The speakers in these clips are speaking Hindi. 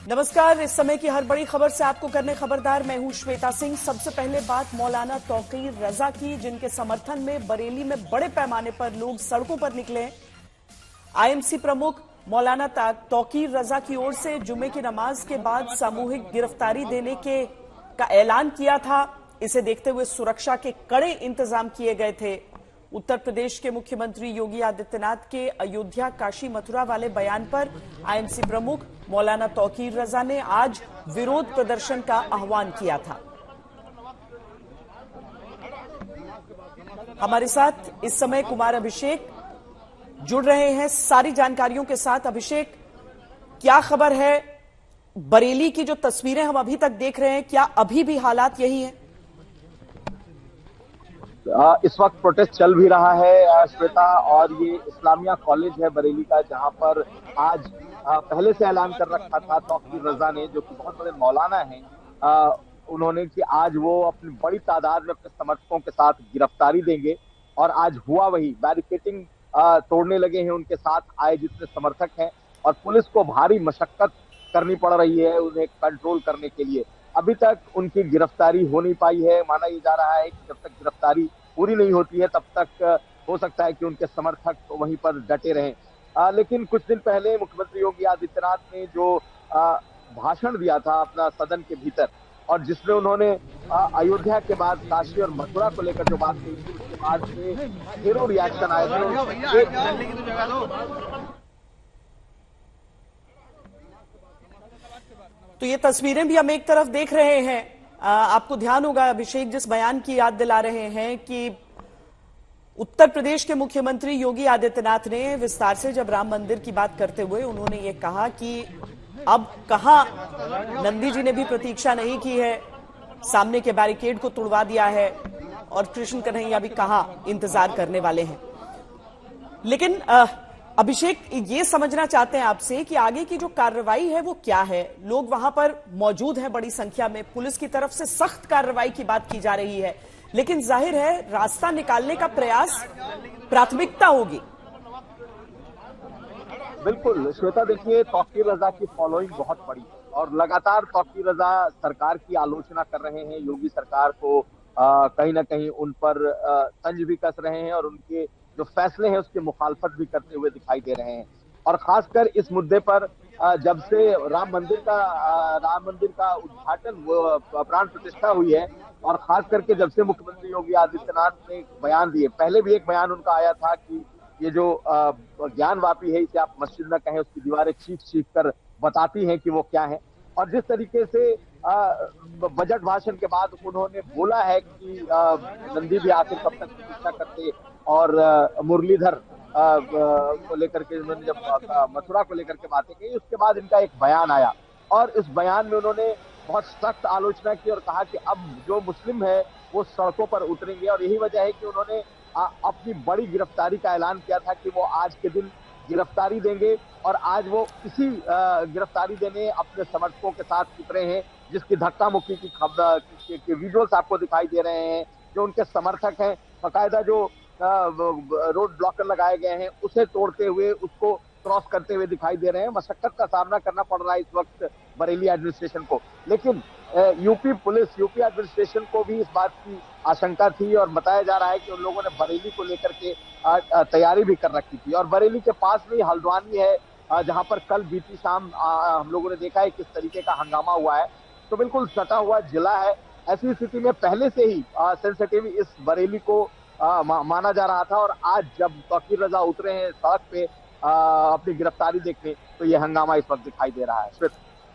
नमस्कार। इस समय की हर बड़ी खबर से आपको करने खबरदार, मैं हूं श्वेता सिंह। सबसे पहले बात मौलाना तौकीर रजा की, जिनके समर्थन में बरेली में बड़े पैमाने पर लोग सड़कों पर निकले। आईएमसी प्रमुख मौलाना तौकीर रजा की ओर से जुमे की नमाज के बाद सामूहिक गिरफ्तारी देने का ऐलान किया था। इसे देखते हुए सुरक्षा के कड़े इंतजाम किए गए थे। उत्तर प्रदेश के मुख्यमंत्री योगी आदित्यनाथ के अयोध्या, काशी, मथुरा वाले बयान पर आईएमसी प्रमुख मौलाना तौकीर रजा ने आज विरोध प्रदर्शन का आह्वान किया था। हमारे साथ इस समय कुमार अभिषेक जुड़ रहे हैं सारी जानकारियों के साथ। अभिषेक, क्या खबर है? बरेली की जो तस्वीरें हम अभी तक देख रहे हैं, क्या अभी भी हालात यही हैं? इस वक्त प्रोटेस्ट चल भी रहा है श्वेता, और ये इस्लामिया कॉलेज है बरेली का, जहां पर आज पहले से ऐलान कर रखा था तौकीर रजा ने, जो कि बहुत बड़े मौलाना हैं, उन्होंने कि आज वो अपनी बड़ी तादाद में अपने समर्थकों के साथ गिरफ्तारी देंगे। और आज हुआ वही, बैरिकेडिंग तोड़ने लगे हैं उनके साथ आए जितने समर्थक हैं, और पुलिस को भारी मशक्कत करनी पड़ रही है उन्हें कंट्रोल करने के लिए। अभी तक उनकी गिरफ्तारी हो नहीं पाई है। माना ये जा रहा है कि जब तक गिरफ्तारी पूरी नहीं होती है तब तक हो सकता है कि उनके समर्थक वहीं पर डटे रहें। लेकिन कुछ दिन पहले मुख्यमंत्री योगी आदित्यनाथ ने जो भाषण दिया था अपना सदन के भीतर, और जिसमें उन्होंने अयोध्या के बाद काशी और मथुरा को लेकर जो बात कही थी, उसके बाद से ढेरों रिएक्शन आए थे। तो ये तस्वीरें भी हम एक तरफ देख रहे हैं। आपको ध्यान होगा अभिषेक, जिस बयान की याद दिला रहे हैं कि उत्तर प्रदेश के मुख्यमंत्री योगी आदित्यनाथ ने विस्तार से जब राम मंदिर की बात करते हुए उन्होंने ये कहा कि अब कहां नंदी जी ने भी प्रतीक्षा नहीं की है, सामने के बैरिकेड को तोड़वा दिया है, और कृष्ण कन्हैया भी कहां इंतजार करने वाले हैं। लेकिन अभिषेक, ये समझना चाहते हैं आपसे कि आगे की जो कार्रवाई है वो क्या है। लोग वहां पर मौजूद हैं बड़ी संख्या में, पुलिस की तरफ से सख्त कार्रवाई की बात की जा रही है, लेकिन जाहिर है रास्ता निकालने का प्रयास प्राथमिकता होगी। बिल्कुल श्वेता, देखिए तौकीर रजा की फॉलोइंग बहुत बड़ी है, और लगातार तौकीर रजा सरकार की आलोचना कर रहे हैं, योगी सरकार को कहीं ना कहीं उन पर तंज भी कस रहे हैं, और उनके जो फैसले हैं उसकी मुखालफत भी करते हुए दिखाई दे रहे हैं। और खासकर इस मुद्दे पर जब से राम मंदिर का उद्घाटन, प्राण प्रतिष्ठा हुई है, और खास करके जब से मुख्यमंत्री योगी आदित्यनाथ ने बयान दिए, पहले भी एक बयान उनका आया था कि ये जो ज्ञानवापी है, इसे आप मस्जिद न कहें, उसकी दीवारें चीख चीख कर बताती हैं कि वो क्या है। और जिस तरीके से बजट भाषण के बाद उन्होंने बोला है कि नंदी भी आखिर कब तक प्रतीक्षा करते, और मुरलीधर को लेकर के उन्होंने जब मथुरा को लेकर के बातें कही, उसके बाद इनका एक बयान आया, और इस बयान में उन्होंने बहुत सख्त आलोचना की और कहा कि अब जो मुस्लिम है वो सड़कों पर उतरेंगे। और यही वजह है कि उन्होंने अपनी बड़ी गिरफ्तारी का ऐलान किया था कि वो आज के दिन गिरफ्तारी देंगे, और आज वो इसी गिरफ्तारी देने अपने समर्थकों के साथ उतरे हैं, जिसकी धक्का मुक्की की खबर के विजुअल्स आपको दिखाई दे रहे हैं। जो उनके समर्थक हैं, बाकायदा जो रोड ब्लॉकर लगाए गए हैं उसे तोड़ते हुए, उसको क्रॉस करते हुए दिखाई दे रहे हैं। मशक्कत का सामना करना पड़ रहा है इस वक्त बरेली एडमिनिस्ट्रेशन को, लेकिन यूपी एडमिनिस्ट्रेशन को भी इस बात की आशंका थी, और बताया जा रहा है कि उन लोगों ने बरेली को लेकर के तैयारी भी कर रखी थी। और बरेली के पास में हल्द्वानी है, जहां पर कल बीती शाम हम लोगों ने देखा है किस तरीके का हंगामा हुआ है। तो बिल्कुल सटा हुआ जिला है। ऐसी स्थिति में पहले से ही सेंसिटिव इस बरेली को माना जा रहा था, और आज जब तौकीर रजा उतरे हैं सड़क पे अपनी गिरफ्तारी देखने, तो ये हंगामा इस वक्त दिखाई दे रहा है।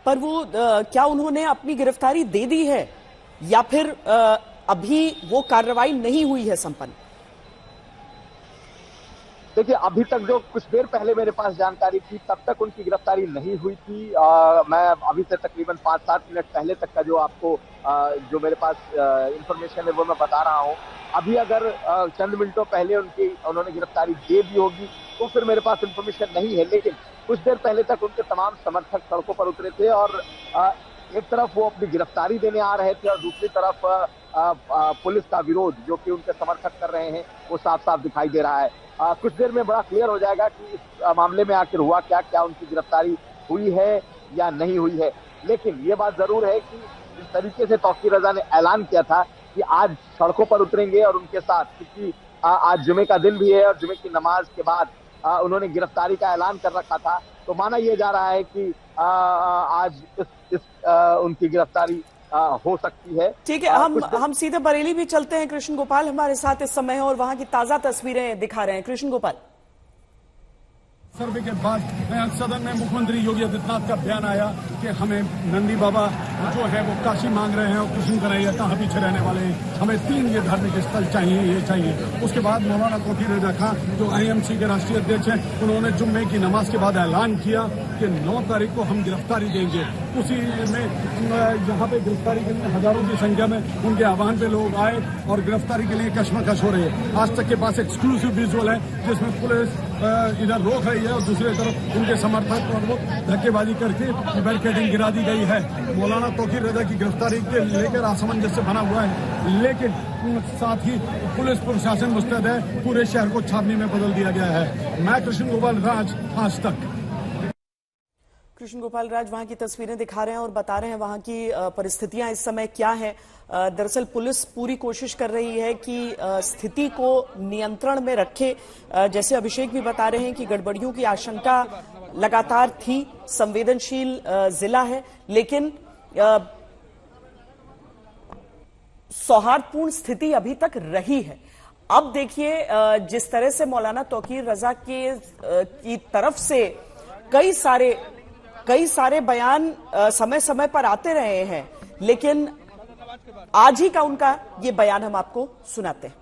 पर वो क्या उन्होंने अपनी गिरफ्तारी दे दी है, या फिर अभी वो कार्रवाई नहीं हुई है संपन्न? देखिए, अभी तक जो कुछ देर पहले मेरे पास जानकारी थी, तब तक उनकी गिरफ्तारी नहीं हुई थी। मैं अभी से तकरीबन 5-7 मिनट पहले तक का जो आपको जो मेरे पास इंफॉर्मेशन है वो मैं बता रहा हूँ। अभी अगर चंद मिनटों पहले उन्होंने गिरफ्तारी दे दी होगी तो फिर मेरे पास इंफॉर्मेशन नहीं है, लेकिन कुछ देर पहले तक उनके तमाम समर्थक सड़कों पर उतरे थे, और एक तरफ वो अपनी गिरफ्तारी देने आ रहे थे, और दूसरी तरफ पुलिस का विरोध जो कि उनके समर्थक कर रहे हैं वो साफ साफ दिखाई दे रहा है। कुछ देर में बड़ा क्लियर हो जाएगा कि इस मामले में आखिर हुआ क्या, क्या उनकी गिरफ्तारी हुई है या नहीं हुई है। लेकिन ये बात जरूर है कि जिस तरीके से तौकीर रजा ने ऐलान किया था कि आज सड़कों पर उतरेंगे और उनके साथ, क्योंकि आज जुमे का दिन भी है और जुमे की नमाज के बाद उन्होंने गिरफ्तारी का ऐलान कर रखा था, तो माना यह जा रहा है कि आज उनकी गिरफ्तारी हो सकती है। ठीक है, हम सीधे बरेली भी चलते हैं। कृष्ण गोपाल हमारे साथ इस समय और वहां की ताजा तस्वीरें दिखा रहे हैं। कृष्ण गोपाल, सर्वे के बाद सदन में मुख्यमंत्री योगी आदित्यनाथ का बयान आया कि हमें नंदी बाबा जो है वो काशी मांग रहे हैं और कृष्ण कन्हैया कहाँ पीछे रहने वाले हैं, हमें 3 ये धार्मिक स्थल चाहिए, ये चाहिए। उसके बाद मौलाना तौकीर रजा खान जो IMC के राष्ट्रीय अध्यक्ष हैं, उन्होंने जुम्मे की नमाज के बाद ऐलान किया कि 9 तारीख को हम गिरफ्तारी देंगे। उसी में यहाँ पे गिरफ्तारी के लिए हजारों की संख्या में उनके आह्वान पे लोग आए और गिरफ्तारी के लिए कशमकश हो रही है। आज तक के पास एक्सक्लूसिव विजुअल है जिसमें पुलिस इधर रोक रही है और दूसरी तरफ उनके समर्थक और वो धक्केबाजी करके बैरिकेडिंग गिरा दी गई है। मौलाना तौकीर रजा की गिरफ्तारी के लेकर असमंजस बना हुआ है, लेकिन साथ ही पुलिस प्रशासन मुस्तैद है, पूरे शहर को छावनी में बदल दिया गया है। मैं कृष्ण गोपाल राज, आज तक। कृष्ण गोपाल राज वहां की तस्वीरें दिखा रहे हैं और बता रहे हैं वहां की परिस्थितियां इस समय क्या है। दरअसल पुलिस पूरी कोशिश कर रही है कि स्थिति को नियंत्रण में रखे। जैसे अभिषेक भी बता रहे हैं कि गड़बड़ियों की आशंका लगातार थी, संवेदनशील जिला है, लेकिन सौहार्दपूर्ण स्थिति अभी तक रही है। अब देखिए जिस तरह से मौलाना तौकीर रजा की तरफ से कई सारे बयान समय समय पर आते रहे हैं, लेकिन आज ही का उनका ये बयान हम आपको सुनाते हैं।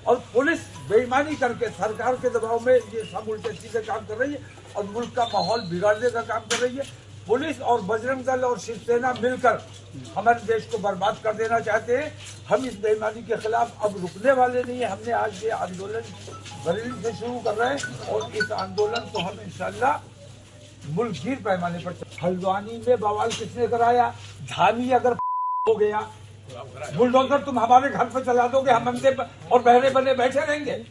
और पुलिस बेईमानी करके सरकार के दबाव में ये सब उल्टे सीधे काम कर रही है और मुल्क का माहौल बिगाड़ने का काम कर रही है। पुलिस और बजरंग दल और शिवसेना मिलकर हमारे देश को बर्बाद कर देना चाहते हैं। हम इस बेईमानी के खिलाफ अब रुकने वाले नहीं है। हमने आज ये आंदोलन बरेली से शुरू कर रहे हैं और इस आंदोलन को हम इंशाल्लाह मुल्कगीर पैमाने पर। हल्द्वानी में बवाल किसने कराया? धामी अगर हो गया, बुलडोजर तुम हमारे घर पर चला दोगे, हम अंधे और बहरे बने बैठे रहेंगे।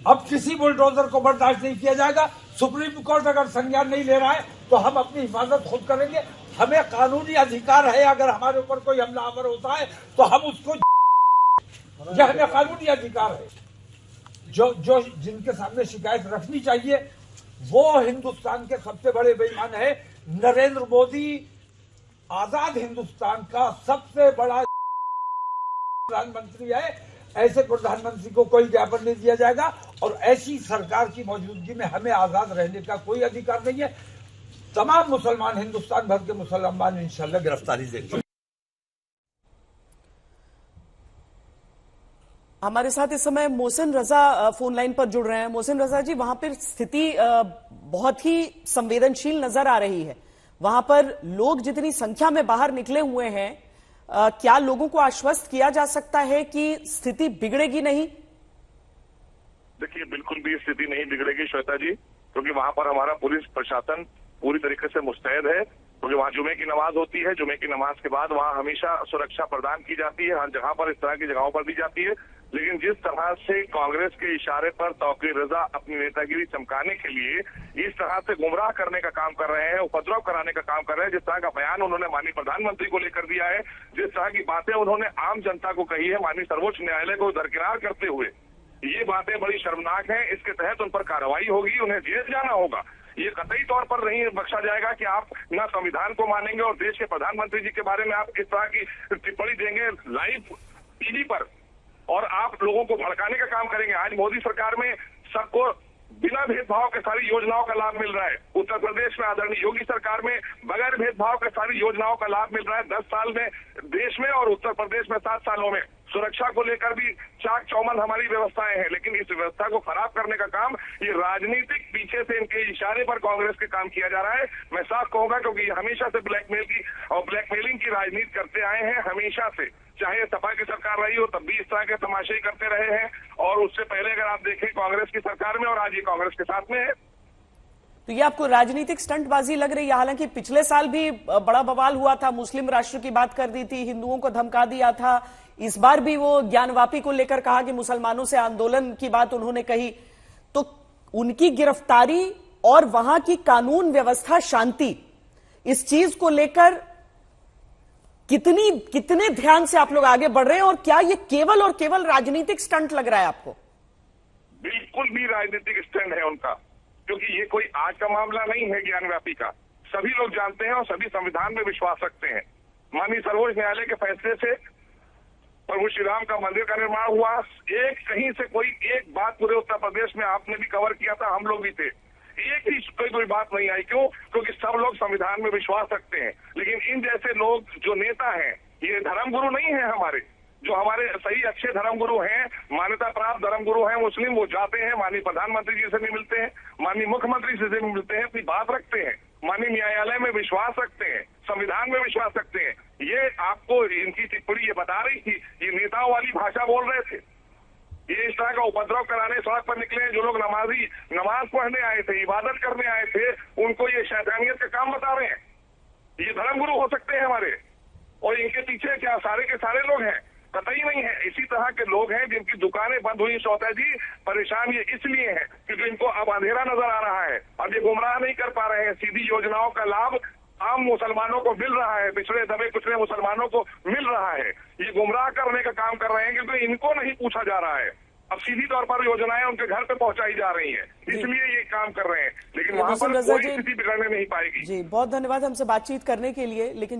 अब किसी बुलडोजर को बर्दाश्त नहीं किया जाएगा। सुप्रीम कोर्ट अगर संज्ञान नहीं ले रहा है तो हम अपनी हिफाजत खुद करेंगे। हमें कानूनी अधिकार है, अगर हमारे ऊपर कोई हमलावर होता है तो हम उसको, यह हमें कानूनी अधिकार है। जो जिनके सामने शिकायत रखनी चाहिए वो हिंदुस्तान के सबसे बड़े बेईमान है। नरेंद्र मोदी आजाद हिंदुस्तान का सबसे बड़ा प्रधानमंत्री है। ऐसे प्रधानमंत्री को कोई ज्ञापन नहीं दिया जाएगा और ऐसी सरकार की मौजूदगी में हमें आजाद रहने का कोई अधिकार नहीं है। तमाम मुसलमान, हिंदुस्तान भर के मुसलमान इंशाल्लाह गिरफ्तारी देंगे। हमारे साथ इस समय मोहसिन रजा फोन लाइन पर जुड़ रहे हैं। मोहसिन रजा जी, वहां पर स्थिति बहुत ही संवेदनशील नजर आ रही है। वहां पर लोग जितनी संख्या में बाहर निकले हुए हैं, क्या लोगों को आश्वस्त किया जा सकता है कि स्थिति बिगड़ेगी नहीं? देखिए, बिल्कुल भी स्थिति नहीं बिगड़ेगी श्वेता जी, क्योंकि वहां पर हमारा पुलिस प्रशासन पूरी तरीके से मुस्तैद है। क्योंकि वहाँ जुमे की नमाज होती है, जुमे की नमाज के बाद वहाँ हमेशा सुरक्षा प्रदान की जाती है, हर जगह पर इस तरह की जगहों पर दी जाती है। लेकिन जिस तरह से कांग्रेस के इशारे पर तौकीर रजा अपनी नेतागिरी चमकाने के लिए इस तरह से गुमराह करने का काम कर रहे हैं, उपद्रव कराने का काम कर रहे हैं, जिस तरह का बयान उन्होंने माननीय प्रधानमंत्री को लेकर दिया है, जिस तरह की बातें उन्होंने आम जनता को कही है माननीय सर्वोच्च न्यायालय को दरकिनार करते हुए, ये बातें बड़ी शर्मनाक हैं। इसके तहत उन पर कार्रवाई होगी, उन्हें जेल जाना होगा। ये कतई तौर पर नहीं बख्शा जाएगा कि आप न संविधान को मानेंगे और देश के प्रधानमंत्री जी के बारे में आप इस तरह की टिप्पणी देंगे लाइव टीवी पर और आप लोगों को भड़काने का काम करेंगे। आज मोदी सरकार में सबको बिना भेदभाव के सारी योजनाओं का लाभ मिल रहा है। उत्तर प्रदेश में आदरणीय योगी सरकार में बगैर भेदभाव के सारी योजनाओं का लाभ मिल रहा है। 10 साल में देश में और उत्तर प्रदेश में 7 सालों में सुरक्षा को लेकर भी चाक चौबंद हमारी व्यवस्थाएं हैं। लेकिन इस व्यवस्था को खराब करने का काम ये राजनीतिक पीछे से इनके इशारे पर कांग्रेस के काम किया जा रहा है। मैं साफ कहूंगा, क्योंकि ये हमेशा से ब्लैकमेल की और ब्लैकमेलिंग की राजनीति करते आए हैं, हमेशा से। चाहे सपा की सरकार रही हो तब भी इस तरह के तमाशे करते रहे हैं और उससे पहले अगर आप देखें कांग्रेस की सरकार में और आज ये कांग्रेस के साथ में है। तो ये आपको राजनीतिक स्टंटबाजी लग रही है? हालांकि पिछले साल भी बड़ा बवाल हुआ था, मुस्लिम राष्ट्र की बात कर दी थी, हिंदुओं को धमका दिया था। इस बार भी वो ज्ञानवापी को लेकर कहा कि मुसलमानों से आंदोलन की बात उन्होंने कही। तो उनकी गिरफ्तारी और वहां की कानून व्यवस्था शांति, इस चीज को लेकर कितने ध्यान से आप लोग आगे बढ़ रहे हैं, और क्या ये केवल और केवल राजनीतिक स्टंट लग रहा है आपको? बिल्कुल भी राजनीतिक स्टैंड है उनका, क्योंकि ये कोई आज का मामला नहीं है ज्ञानव्यापी का। सभी लोग जानते हैं और सभी संविधान में विश्वास रखते हैं। माननीय सर्वोच्च न्यायालय के फैसले से प्रभु श्री राम का मंदिर का निर्माण हुआ। एक कहीं से कोई एक बात पूरे उत्तर प्रदेश में आपने भी कवर किया था, हम लोग भी थे, एक ही कोई बात नहीं आई। क्यों? क्योंकि सब लोग संविधान में विश्वास रखते हैं। लेकिन इन जैसे लोग जो नेता हैं, ये धर्मगुरु नहीं है हमारे, जो हमारे सही अच्छे धर्मगुरु हैं, मान्यता प्राप्त धर्मगुरु हैं मुस्लिम, वो जाते हैं माननीय प्रधानमंत्री जी से भी मिलते हैं, माननीय मुख्यमंत्री जी से भी मिलते हैं, अपनी बात रखते हैं, माननीय न्यायालय में विश्वास रखते हैं, संविधान में विश्वास रखते हैं। ये आपको इनकी टिप्पणी ये बता रही थी, ये नेताओं वाली भाषा बोल रहे थे। ये इस तरह का उपद्रव कराने सड़क पर निकले जो लोग नमाज पढ़ने आए थे, इबादत करने आए थे, उनको ये शैतानियत का काम बता रहे हैं। ये धर्मगुरु हो सकते हैं हमारे, और इनके पीछे क्या सारे के सारे लोग हैं? कतई नहीं है। इसी तरह के लोग हैं जिनकी दुकानें बंद हुई। श्रोता जी, परेशान ये इसलिए है क्योंकि इनको अब अंधेरा नजर आ रहा है, अब ये गुमराह नहीं कर पा रहे हैं। सीधी योजनाओं का लाभ आम मुसलमानों को मिल रहा है, पिछड़े दबे कुचले मुसलमानों को मिल रहा है। ये गुमराह करने का काम कर रहे हैं क्योंकि इनको नहीं पूछा जा रहा है। अब सीधी तौर पर योजनाएं उनके घर पे पहुंचाई जा रही हैं, इसलिए ये काम कर रहे हैं। लेकिन वहां पर कोई स्थिति बिगड़ने नहीं पाएगी। जी, बहुत धन्यवाद हमसे बातचीत करने के लिए। लेकिन